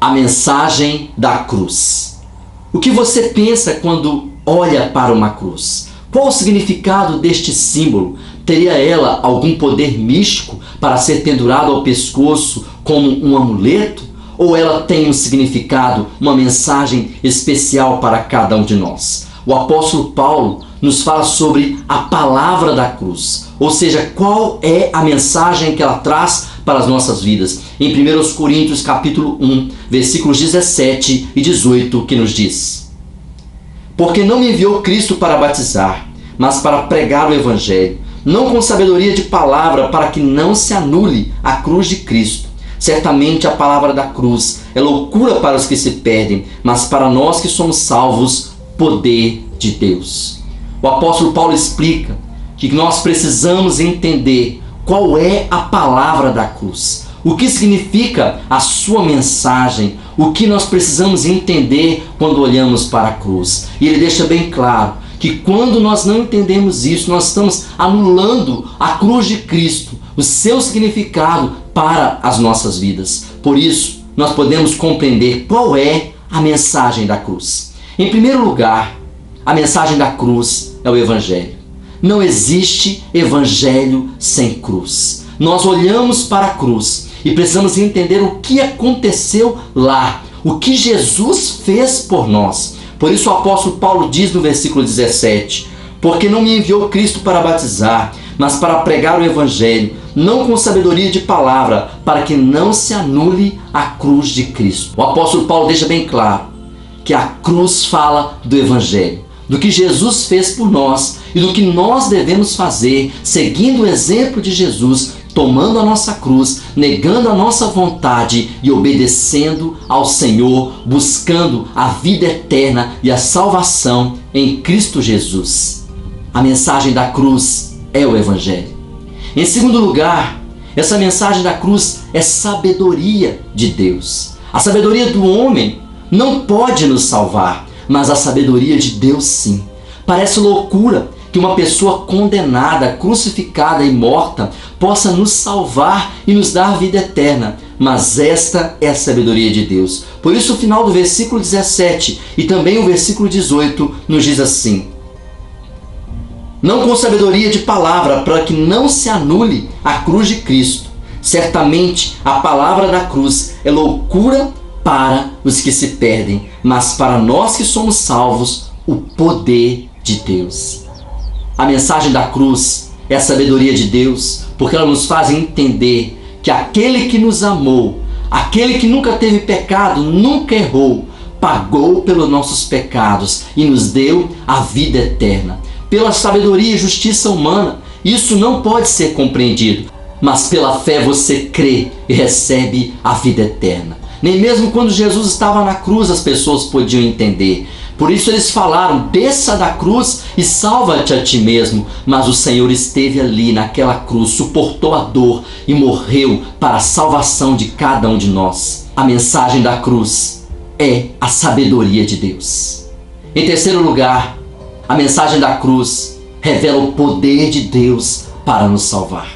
A mensagem da cruz. O que você pensa quando olha para uma cruz? Qual o significado deste símbolo? Teria ela algum poder místico para ser pendurado ao pescoço como um amuleto? Ou ela tem um significado, uma mensagem especial para cada um de nós? O apóstolo Paulo nos fala sobre a palavra da cruz, ou seja, qual é a mensagem que ela traz para as nossas vidas. Em 1 Coríntios capítulo 1, versículos 17 e 18, que nos diz: Porque não me enviou Cristo para batizar, mas para pregar o Evangelho, não com sabedoria de palavra, para que não se anule a cruz de Cristo. Certamente a palavra da cruz é loucura para os que se perdem, mas para nós que somos salvos, poder de Deus. O apóstolo Paulo explica que nós precisamos entender qual é a palavra da cruz, o que significa a sua mensagem, o que nós precisamos entender quando olhamos para a cruz. E ele deixa bem claro que quando nós não entendemos isso, nós estamos anulando a cruz de Cristo, o seu significado para as nossas vidas. Por isso, nós podemos compreender qual é a mensagem da cruz. Em primeiro lugar, a mensagem da cruz é o Evangelho. Não existe Evangelho sem cruz. Nós olhamos para a cruz e precisamos entender o que aconteceu lá, o que Jesus fez por nós. Por isso o apóstolo Paulo diz no versículo 17: Porque não me enviou Cristo para batizar, mas para pregar o Evangelho, não com sabedoria de palavra, para que não se anule a cruz de Cristo. O apóstolo Paulo deixa bem claro que a cruz fala do Evangelho, do que Jesus fez por nós e do que nós devemos fazer, seguindo o exemplo de Jesus, tomando a nossa cruz, negando a nossa vontade e obedecendo ao Senhor, buscando a vida eterna e a salvação em Cristo Jesus. A mensagem da cruz é o Evangelho. Em segundo lugar, essa mensagem da cruz é sabedoria de Deus. A sabedoria do homem não pode nos salvar, mas a sabedoria de Deus sim. Parece loucura que uma pessoa condenada, crucificada e morta possa nos salvar e nos dar vida eterna. Mas esta é a sabedoria de Deus. Por isso o final do versículo 17 e também o versículo 18 nos diz assim: Não com sabedoria de palavra, para que não se anule a cruz de Cristo. Certamente a palavra da cruz é loucura para os que se perdem, mas para nós que somos salvos, o poder de Deus. A mensagem da cruz é a sabedoria de Deus, porque ela nos faz entender que aquele que nos amou, aquele que nunca teve pecado, nunca errou, pagou pelos nossos pecados e nos deu a vida eterna. Pela sabedoria e justiça humana, isso não pode ser compreendido, mas pela fé você crê e recebe a vida eterna. Nem mesmo quando Jesus estava na cruz as pessoas podiam entender. Por isso eles falaram: desça da cruz e salva-te a ti mesmo. Mas o Senhor esteve ali naquela cruz, suportou a dor e morreu para a salvação de cada um de nós. A mensagem da cruz é a sabedoria de Deus. Em terceiro lugar, a mensagem da cruz revela o poder de Deus para nos salvar.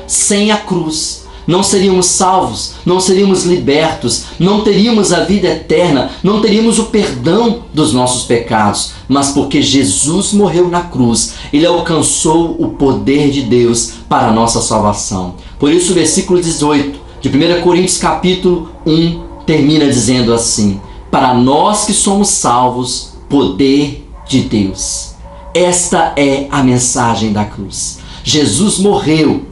Sem a cruz, não seríamos salvos, não seríamos libertos, não teríamos a vida eterna, não teríamos o perdão dos nossos pecados. Mas porque Jesus morreu na cruz, Ele alcançou o poder de Deus para a nossa salvação. Por isso o versículo 18 de 1 Coríntios capítulo 1 termina dizendo assim: Para nós que somos salvos, poder de Deus. Esta é a mensagem da cruz. Jesus morreu.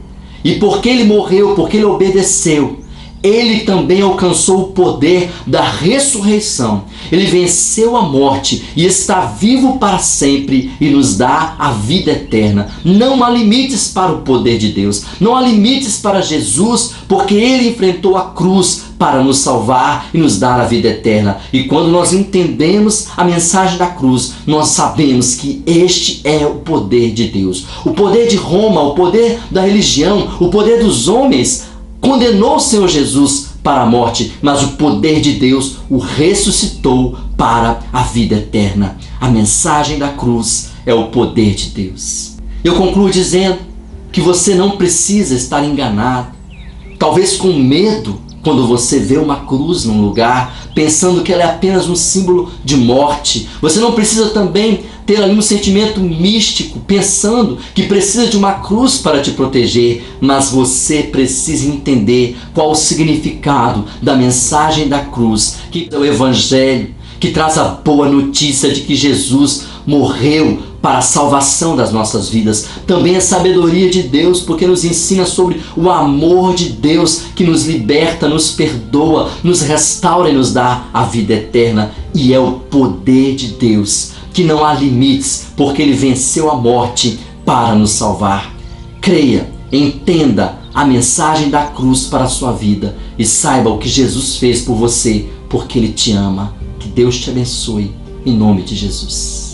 E porque Ele morreu, porque Ele obedeceu, Ele também alcançou o poder da ressurreição. Ele venceu a morte e está vivo para sempre e nos dá a vida eterna. Não há limites para o poder de Deus. Não há limites para Jesus, porque Ele enfrentou a cruz para nos salvar e nos dar a vida eterna. E quando nós entendemos a mensagem da cruz, nós sabemos que este é o poder de Deus. O poder de Roma, o poder da religião, o poder dos homens condenou o Senhor Jesus para a morte, mas o poder de Deus o ressuscitou para a vida eterna. A mensagem da cruz é o poder de Deus. Eu concluo dizendo que você não precisa estar enganado, talvez com medo, quando você vê uma cruz num lugar, pensando que ela é apenas um símbolo de morte. Você não precisa também ter ali um sentimento místico, pensando que precisa de uma cruz para te proteger, mas você precisa entender qual o significado da mensagem da cruz, que é o Evangelho, que traz a boa notícia de que Jesus morreu para a salvação das nossas vidas. Também a sabedoria de Deus, porque nos ensina sobre o amor de Deus que nos liberta, nos perdoa, nos restaura e nos dá a vida eterna. E é o poder de Deus, que não há limites, porque Ele venceu a morte para nos salvar. Creia, entenda a mensagem da cruz para a sua vida e saiba o que Jesus fez por você, porque Ele te ama. Que Deus te abençoe, em nome de Jesus.